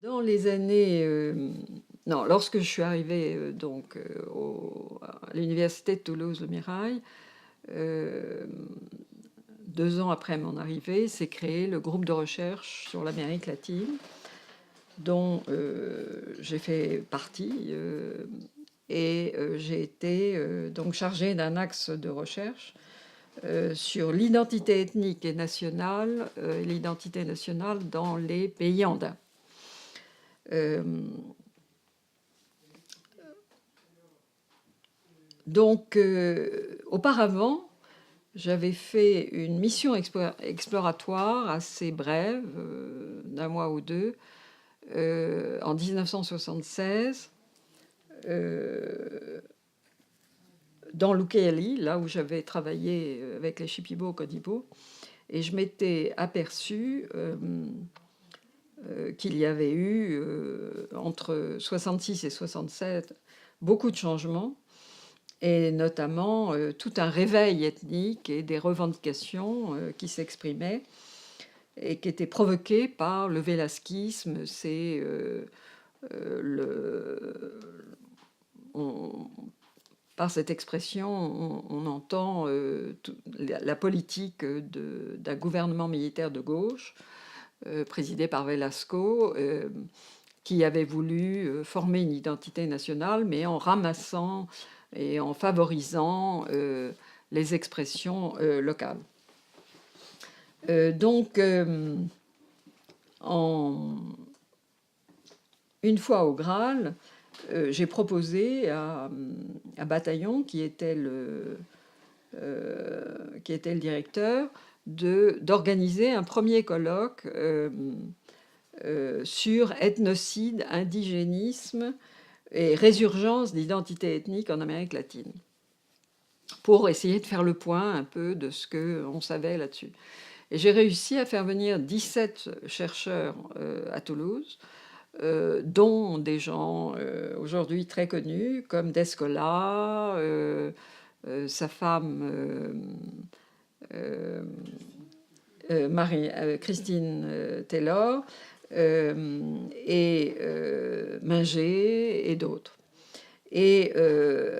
Dans les années... non, lorsque je suis arrivée à l'université de Toulouse, le Mirail, 2 ans après mon arrivée, s'est créé le groupe de recherche sur l'Amérique latine, dont j'ai fait partie, et j'ai été donc chargée d'un axe de recherche sur l'identité ethnique et nationale, l'identité nationale dans les pays andins. Donc, auparavant, j'avais fait une mission exploratoire assez brève, d'un mois ou deux, en 1976, dans l'Ucayali, là où j'avais travaillé avec les Shipibo au Codibo, et je m'étais aperçue qu'il y avait eu, entre 66 et 67, beaucoup de changements, et notamment tout un réveil ethnique et des revendications qui s'exprimaient et qui étaient provoquées par le vélasquisme. C'est par cette expression, on entend la politique d'un gouvernement militaire de gauche, présidé par Velasco, qui avait voulu former une identité nationale, mais en ramassant et en favorisant les expressions locales. Une fois au Graal, j'ai proposé à Bataillon, qui était le directeur, d'organiser un premier colloque sur ethnocide, indigénisme et résurgence d'identité ethnique en Amérique latine, pour essayer de faire le point un peu de ce qu'on savait là-dessus. Et j'ai réussi à faire venir 17 chercheurs à Toulouse, dont des gens aujourd'hui très connus, comme Descola, sa femme Christine Taylor, et Minger et d'autres. Et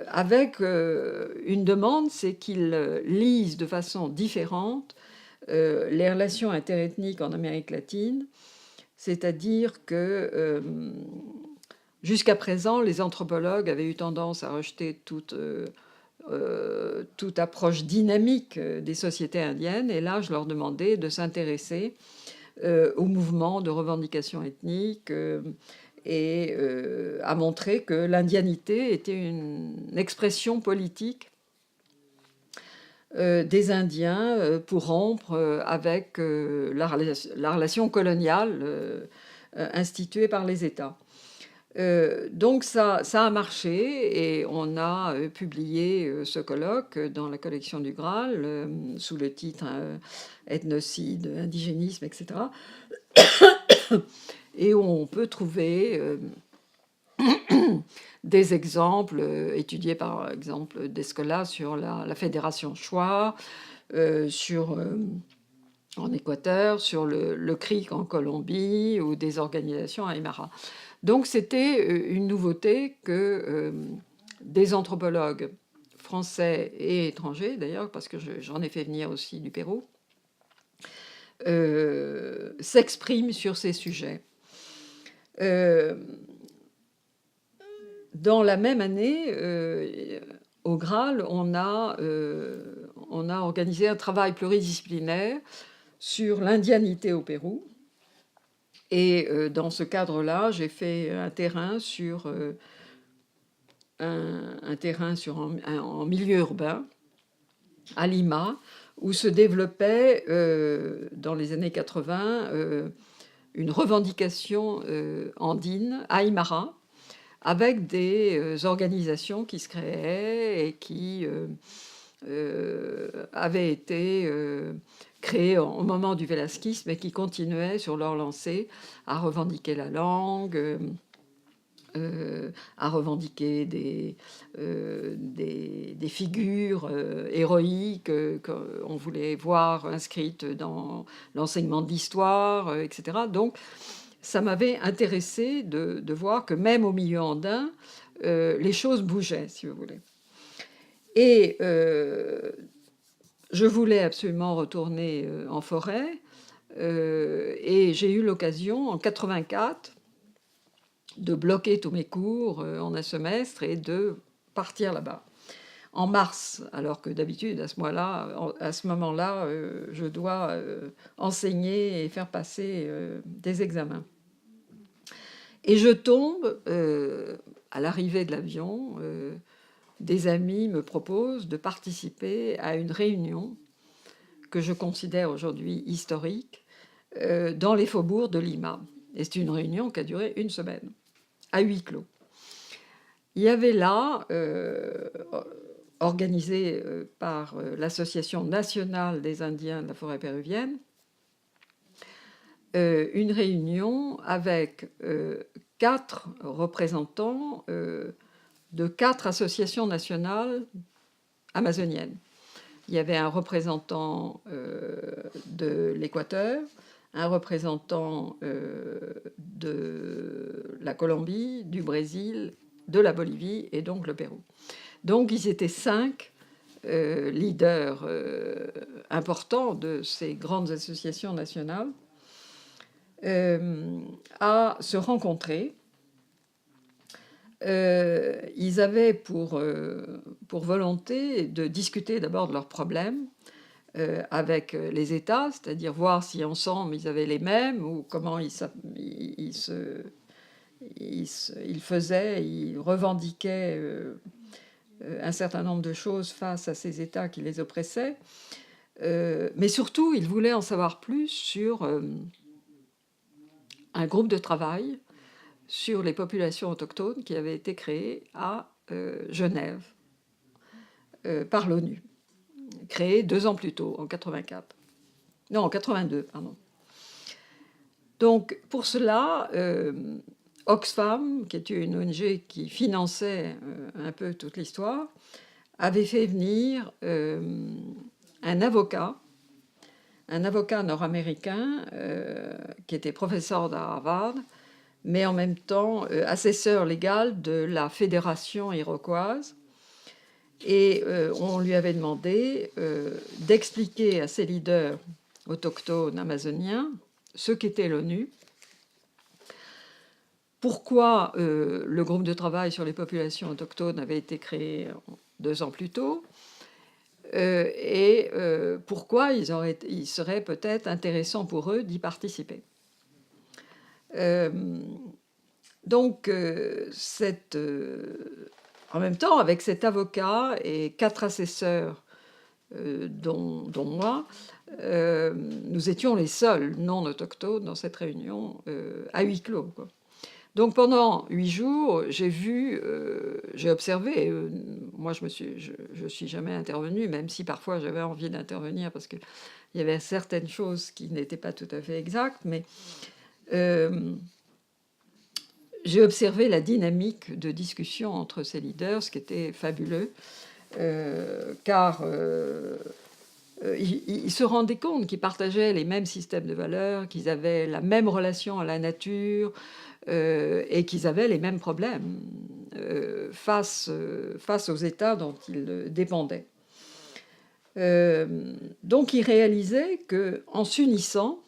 avec une demande, c'est qu'ils lisent de façon différente les relations interethniques en Amérique latine, c'est-à-dire que jusqu'à présent, les anthropologues avaient eu tendance à rejeter toute approche dynamique des sociétés indiennes, et là, je leur demandais de s'intéresser au mouvement de revendication ethnique et à montrer que l'indianité était une expression politique des Indiens pour rompre avec la relation coloniale instituée par les États. Donc ça a marché, et on a publié ce colloque dans la collection du Graal sous le titre Ethnocide, indigénisme, etc. Et où on peut trouver des exemples étudiés par exemple Descola sur la fédération Chouas, en Équateur, sur le CRIC en Colombie, ou des organisations aymara. Donc c'était une nouveauté que des anthropologues français et étrangers, d'ailleurs, parce que j'en ai fait venir aussi du Pérou, s'expriment sur ces sujets. Dans la même année, au Graal, on a organisé un travail pluridisciplinaire sur l'indianité au Pérou. Et dans ce cadre-là, j'ai fait un terrain en milieu urbain, à Lima, où se développait, dans les années 80, une revendication andine, aymara, avec des organisations qui se créaient et qui avaient été créées au moment du vélasquisme, et qui continuaient sur leur lancée à revendiquer la langue, à revendiquer des figures héroïques qu'on voulait voir inscrites dans l'enseignement de l'histoire, etc. Donc, ça m'avait intéressé de voir que même au milieu andin, les choses bougeaient, si vous voulez. Et je voulais absolument retourner en forêt, et j'ai eu l'occasion, en 84, de bloquer tous mes cours en un semestre et de partir là-bas. En mars, alors que d'habitude, à ce moment-là, je dois enseigner et faire passer des examens. Et je tombe, à l'arrivée de l'avion, des amis me proposent de participer à une réunion que je considère aujourd'hui historique dans les faubourgs de Lima. Et c'est une réunion qui a duré une semaine, à huis clos. Il y avait là, organisé par l'Association nationale des Indiens de la forêt péruvienne, une réunion avec 4 représentants de 4 associations nationales amazoniennes. Il y avait un représentant de l'Équateur, un représentant de la Colombie, du Brésil, de la Bolivie et donc le Pérou. Donc ils étaient 5 leaders importants de ces grandes associations nationales à se rencontrer. Ils avaient pour volonté de discuter d'abord de leurs problèmes avec les États, c'est-à-dire voir si ensemble ils avaient les mêmes ou comment ils faisaient, ils revendiquaient un certain nombre de choses face à ces États qui les oppressaient. Mais surtout, ils voulaient en savoir plus sur un groupe de travail sur les populations autochtones qui avait été créé à Genève par l'ONU, créé 2 ans plus tôt, en 84. Non, en 82, pardon. Donc, pour cela, Oxfam, qui était une ONG qui finançait un peu toute l'histoire, avait fait venir un avocat nord-américain qui était professeur de Harvard, mais en même temps assesseur légal de la Fédération iroquoise. Et on lui avait demandé d'expliquer à ses leaders autochtones amazoniens ce qu'était l'ONU, pourquoi le groupe de travail sur les populations autochtones avait été créé 2 ans plus tôt, et pourquoi il serait peut-être intéressant pour eux d'y participer. Donc, en même temps, avec cet avocat et 4 assesseurs, dont moi, nous étions les seuls non-autochtones dans cette réunion à huis clos, quoi. Donc pendant 8 jours, j'ai observé. Moi, je suis jamais intervenue, même si parfois j'avais envie d'intervenir parce qu'il y avait certaines choses qui n'étaient pas tout à fait exactes, mais j'ai observé la dynamique de discussion entre ces leaders, ce qui était fabuleux, car ils se rendaient compte qu'ils partageaient les mêmes systèmes de valeurs, qu'ils avaient la même relation à la nature, et qu'ils avaient les mêmes problèmes face aux États dont ils dépendaient. Donc ils réalisaient qu'en s'unissant,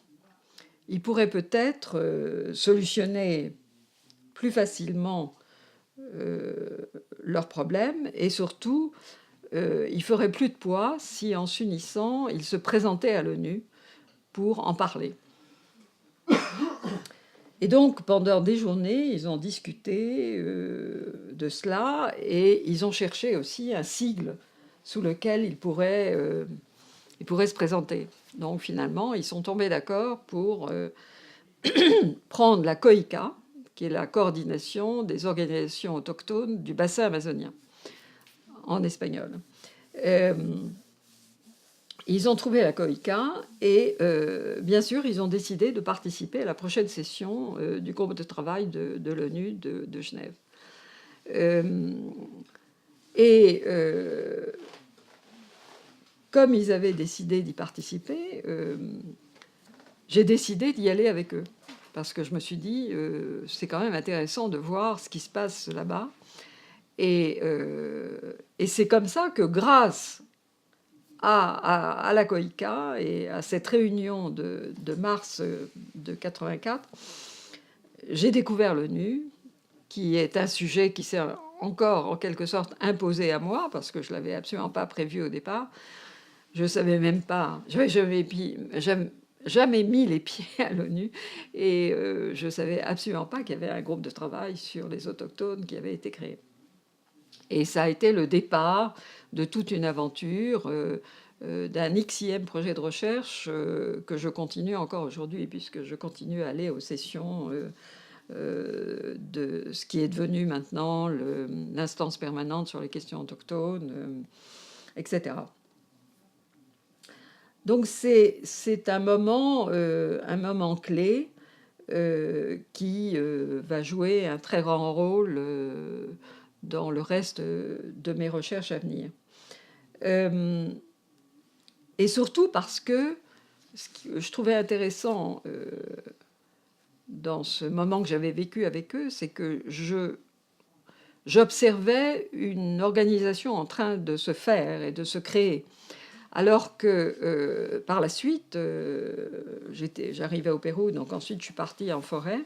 ils pourraient peut-être solutionner plus facilement leurs problèmes, et surtout, ils feraient plus de poids si, en s'unissant, ils se présentaient à l'ONU pour en parler. Et donc, pendant des journées, ils ont discuté de cela, et ils ont cherché aussi un sigle sous lequel ils pourraient se présenter. Donc, finalement, ils sont tombés d'accord pour prendre la COICA, qui est la coordination des organisations autochtones du bassin amazonien, en espagnol. Ils ont trouvé la COICA et, bien sûr, ils ont décidé de participer à la prochaine session du groupe de travail de l'ONU de Genève. Et comme ils avaient décidé d'y participer, j'ai décidé d'y aller avec eux. Parce que je me suis dit, c'est quand même intéressant de voir ce qui se passe là-bas. Et c'est comme ça que grâce à la COICA et à cette réunion de mars de 84, j'ai découvert l'ONU, qui est un sujet qui s'est encore en quelque sorte imposé à moi, parce que je ne l'avais absolument pas prévu au départ. Je ne savais même pas, je n'avais jamais mis les pieds à l'ONU, et je ne savais absolument pas qu'il y avait un groupe de travail sur les autochtones qui avait été créé. Et ça a été le départ de toute une aventure, d'un XIème projet de recherche que je continue encore aujourd'hui, puisque je continue à aller aux sessions de ce qui est devenu maintenant l'instance permanente sur les questions autochtones, etc. Donc c'est un moment clé qui va jouer un très grand rôle dans le reste de mes recherches à venir. Et surtout parce que ce que je trouvais intéressant dans ce moment que j'avais vécu avec eux, c'est que j'observais une organisation en train de se faire et de se créer. Alors que par la suite, j'arrivais au Pérou, donc ensuite je suis partie en forêt.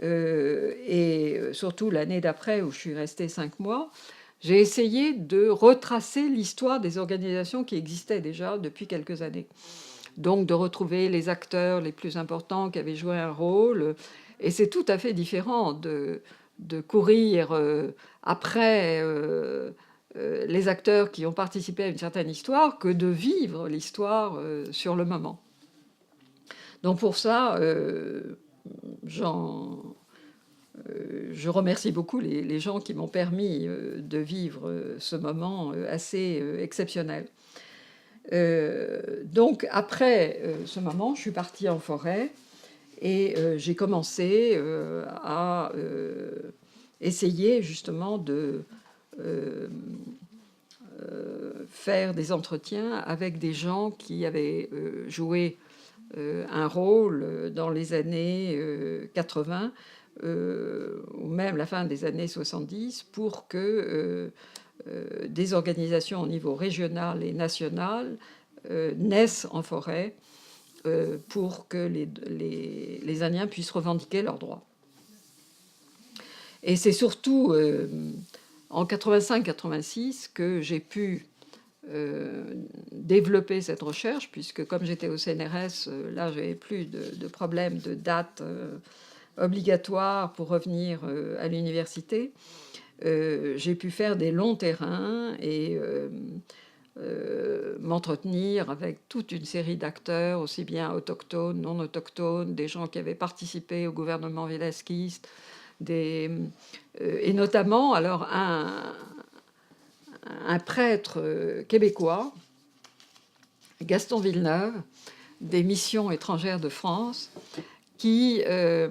Et surtout l'année d'après, où je suis restée 5 mois, j'ai essayé de retracer l'histoire des organisations qui existaient déjà depuis quelques années. Donc de retrouver les acteurs les plus importants qui avaient joué un rôle. Et c'est tout à fait différent de courir après les acteurs qui ont participé à une certaine histoire que de vivre l'histoire sur le moment. Donc pour ça, je remercie beaucoup les gens qui m'ont permis de vivre ce moment assez exceptionnel. Donc après ce moment, je suis partie en forêt et j'ai commencé à essayer justement de faire des entretiens avec des gens qui avaient joué un rôle dans les années 80 ou même la fin des années 70 pour que des organisations au niveau régional et national naissent en forêt pour que les Indiens puissent revendiquer leurs droits. Et c'est surtout en 85-86 que j'ai pu développer cette recherche, puisque comme j'étais au CNRS, là, j'avais plus de problème de date obligatoire pour revenir à l'université. J'ai pu faire des longs terrains et m'entretenir avec toute une série d'acteurs, aussi bien autochtones, non autochtones, des gens qui avaient participé au gouvernement vélasquiste, et notamment alors un prêtre québécois, Gaston Villeneuve, des missions étrangères de France, que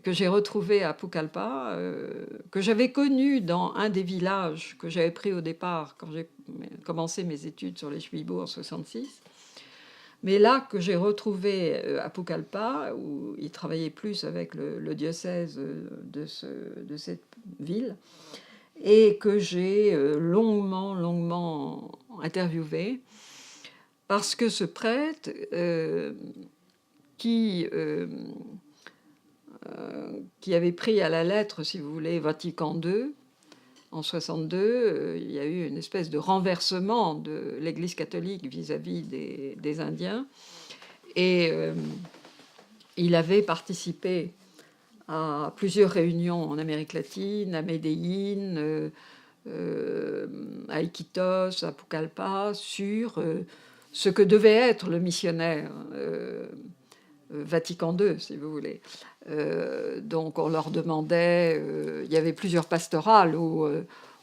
j'ai retrouvé à Pucallpa, que j'avais connu dans un des villages que j'avais pris au départ quand j'ai commencé mes études sur les Chouibos en 66. Mais là, que j'ai retrouvé à Pucallpa, où il travaillait plus avec le diocèse de cette ville, et que j'ai longuement interviewé, parce que ce prêtre qui avait pris à la lettre, si vous voulez, Vatican II, en 62, il y a eu une espèce de renversement de l'Église catholique vis-à-vis des Indiens. Et il avait participé à plusieurs réunions en Amérique latine, à Medellín, à Iquitos, à Pucallpa, sur ce que devait être le missionnaire Vatican II, si vous voulez. Donc on leur demandait, il y avait plusieurs pastorales où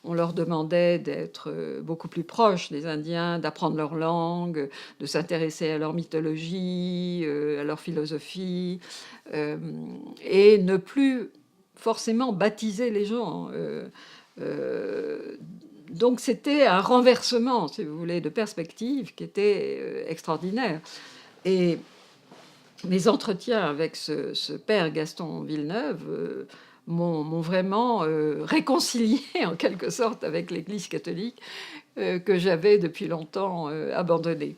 on leur demandait d'être beaucoup plus proches des Indiens, d'apprendre leur langue, de s'intéresser à leur mythologie, à leur philosophie, et ne plus forcément baptiser les gens. Donc c'était un renversement, si vous voulez, de perspective qui était extraordinaire. Et mes entretiens avec ce père Gaston Villeneuve m'ont vraiment réconcilié en quelque sorte avec l'Église catholique que j'avais depuis longtemps abandonnée.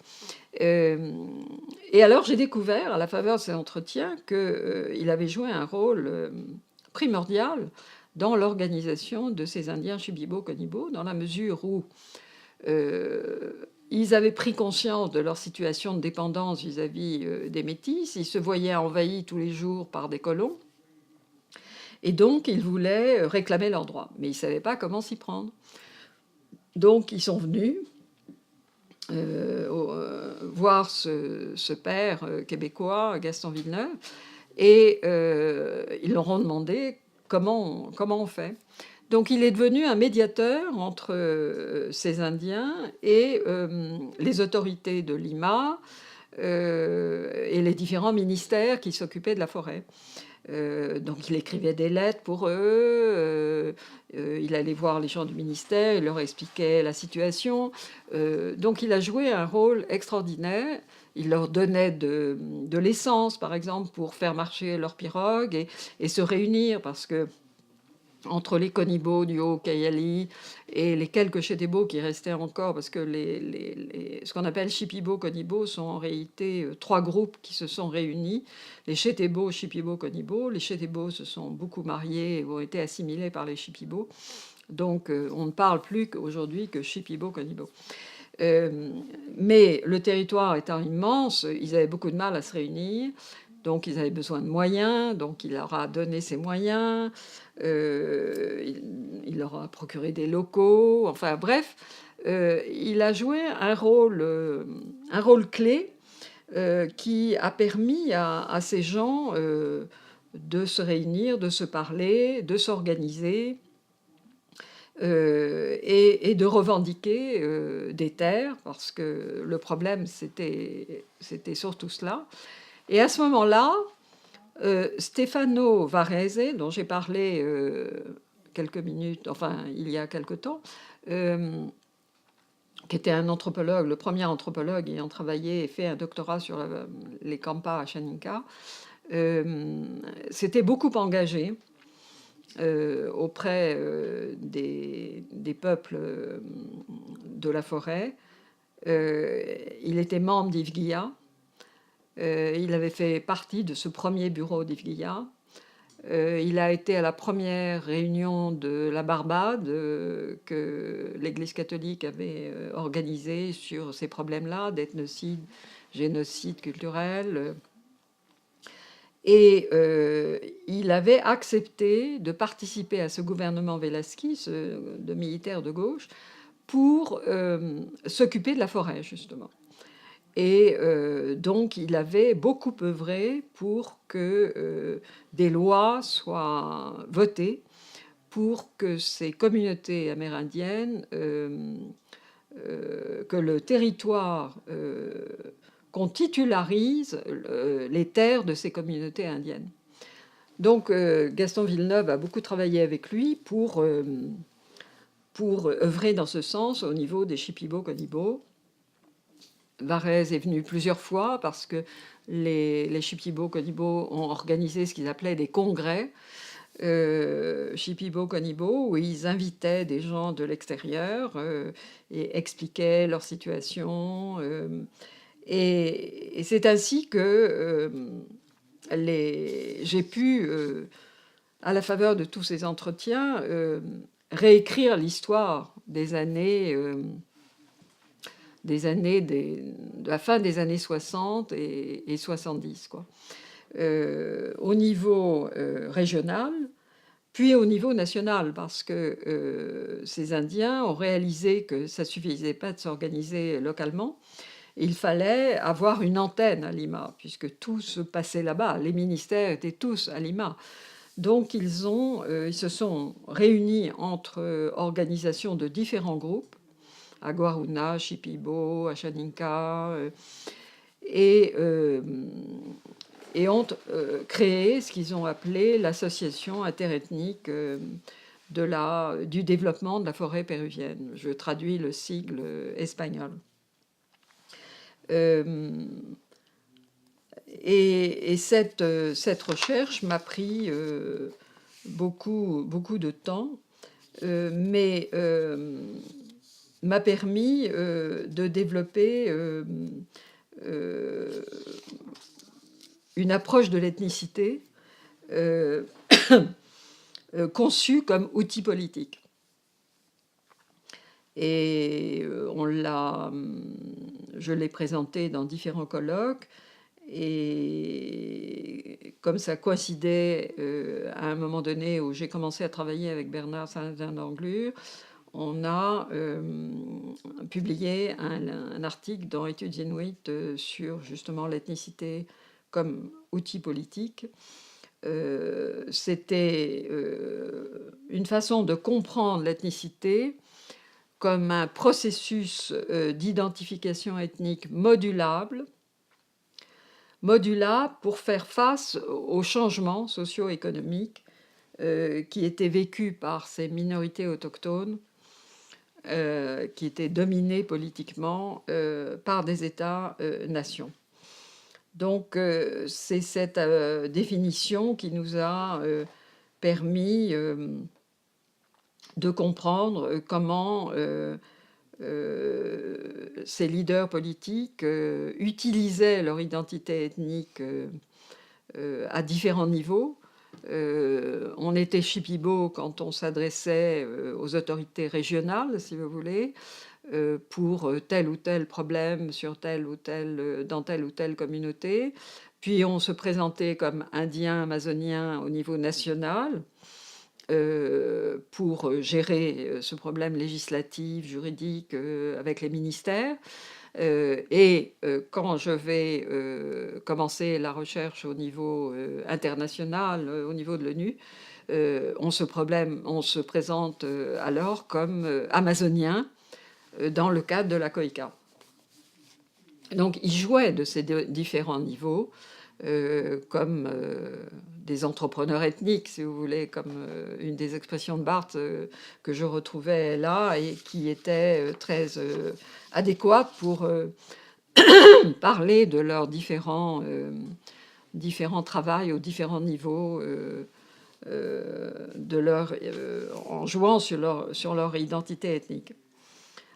Et alors j'ai découvert, à la faveur de ces entretiens, qu'il avait joué un rôle primordial dans l'organisation de ces Indiens Shipibo-Konibo, dans la mesure où ils avaient pris conscience de leur situation de dépendance vis-à-vis des Métis. Ils se voyaient envahis tous les jours par des colons. Et donc, ils voulaient réclamer leurs droits. Mais ils ne savaient pas comment s'y prendre. Donc, ils sont venus voir ce père québécois, Gaston Villeneuve, et ils leur ont demandé comment on fait. Donc il est devenu un médiateur entre ces Indiens et les autorités de Lima et les différents ministères qui s'occupaient de la forêt. Donc il écrivait des lettres pour eux, il allait voir les gens du ministère, il leur expliquait la situation. Donc il a joué un rôle extraordinaire. Il leur donnait de l'essence, par exemple, pour faire marcher leurs pirogues et se réunir, parce que entre les Konibo du Haut-Kayali et les quelques Chétébo qui restaient encore, parce que ce qu'on appelle Shipibo-Konibo sont en réalité trois groupes qui se sont réunis. Les Chétébo, Shipibo, Konibo. Les Chétébo se sont beaucoup mariés et ont été assimilés par les Shipibo. Donc on ne parle plus aujourd'hui que Shipibo-Konibo. Mais le territoire étant immense, ils avaient beaucoup de mal à se réunir. Donc ils avaient besoin de moyens, donc il leur a donné ces moyens, il leur a procuré des locaux, enfin bref, il a joué un rôle clé qui a permis à ces gens de se réunir, de se parler, de s'organiser et de revendiquer des terres, parce que le problème c'était surtout cela. Et à ce moment-là, Stefano Varese, dont j'ai parlé quelques minutes, enfin il y a quelque temps, qui était un anthropologue, le premier anthropologue ayant travaillé et fait un doctorat sur les Kampa à Chaninka, s'était beaucoup engagé auprès des peuples de la forêt. Il était membre d'Ivguia. Il avait fait partie de ce premier bureau d'Ivguia. Il a été à la première réunion de la Barbade que l'Église catholique avait organisée sur ces problèmes-là, d'ethnocide, génocide culturel. Et il avait accepté de participer à ce gouvernement Velasquez, de militaires de gauche, pour s'occuper de la forêt, justement. Et donc, il avait beaucoup œuvré pour que des lois soient votées pour que ces communautés amérindiennes, que le territoire, qu'on titularise les terres de ces communautés indiennes. Donc, Gaston Villeneuve a beaucoup travaillé avec lui pour œuvrer dans ce sens au niveau des Shipibo-Konibo. Varese est venu plusieurs fois parce que les Shipibo-Konibo ont organisé ce qu'ils appelaient des congrès Shipibo-Konibo où ils invitaient des gens de l'extérieur et expliquaient leur situation. Et c'est ainsi que j'ai pu, à la faveur de tous ces entretiens, réécrire l'histoire des années... de la fin des années 60 et 70, quoi. Au niveau régional, puis au niveau national, parce que ces Indiens ont réalisé que ça ne suffisait pas de s'organiser localement. Il fallait avoir une antenne à Lima, puisque tout se passait là-bas. Les ministères étaient tous à Lima. Donc ils se sont réunis entre organisations de différents groupes, à Guaruna, Shipibo, à Chaninka, et et ont créé ce qu'ils ont appelé l'association interethnique du développement de la forêt péruvienne. Je traduis le sigle espagnol. Et cette recherche m'a pris beaucoup de temps, mais m'a permis de développer une approche de l'ethnicité conçue comme outil politique. Et je l'ai présenté dans différents colloques, et comme ça coïncidait à un moment donné où j'ai commencé à travailler avec Bernard Saint-Anglure, on a publié un article dans Études Inuit sur justement l'ethnicité comme outil politique. C'était une façon de comprendre l'ethnicité comme un processus d'identification ethnique modulable pour faire face aux changements socio-économiques qui étaient vécus par ces minorités autochtones, qui étaient dominées politiquement par des États-nations. Donc, c'est cette définition qui nous a permis de comprendre comment ces leaders politiques utilisaient leur identité ethnique à différents niveaux. On était shipibo quand on s'adressait aux autorités régionales, si vous voulez, pour tel ou tel problème dans telle ou telle communauté. Puis on se présentait comme indien amazonien au niveau national pour gérer ce problème législatif, juridique avec les ministères. Et quand je vais commencer la recherche au niveau international, au niveau de l'ONU, on se présente alors comme amazonien dans le cadre de la COICA. Donc, ils jouaient de ces différents niveaux comme des entrepreneurs ethniques, si vous voulez, comme une des expressions de Barthes que je retrouvais là et qui était très adéquate pour parler de leurs différents travails aux différents niveaux en jouant sur leur identité ethnique.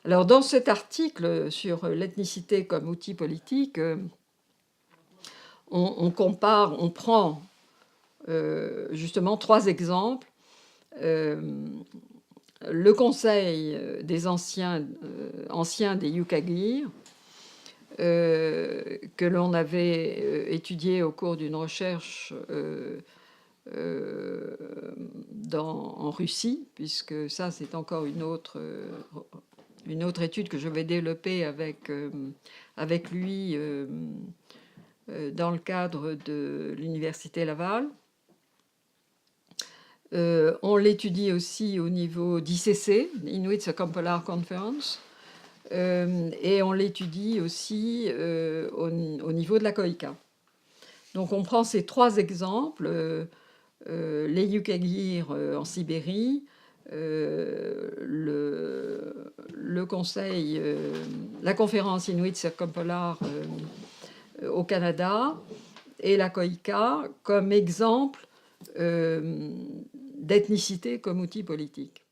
Alors, dans cet article sur l'ethnicité comme outil politique, on prend justement 3 exemples. Le Conseil des anciens des Yukagir, que l'on avait étudié au cours d'une recherche en Russie, puisque ça, c'est encore une autre étude que je vais développer avec lui dans le cadre de l'Université Laval. On l'étudie aussi au niveau d'ICC, Inuit Circumpolar Conference, et on l'étudie aussi au niveau de la COICA. Donc on prend ces 3 exemples, les Yukagir en Sibérie, le conseil, la conférence Inuit Circumpolar au Canada et la COICA comme exemple d'ethnicité comme outil politique.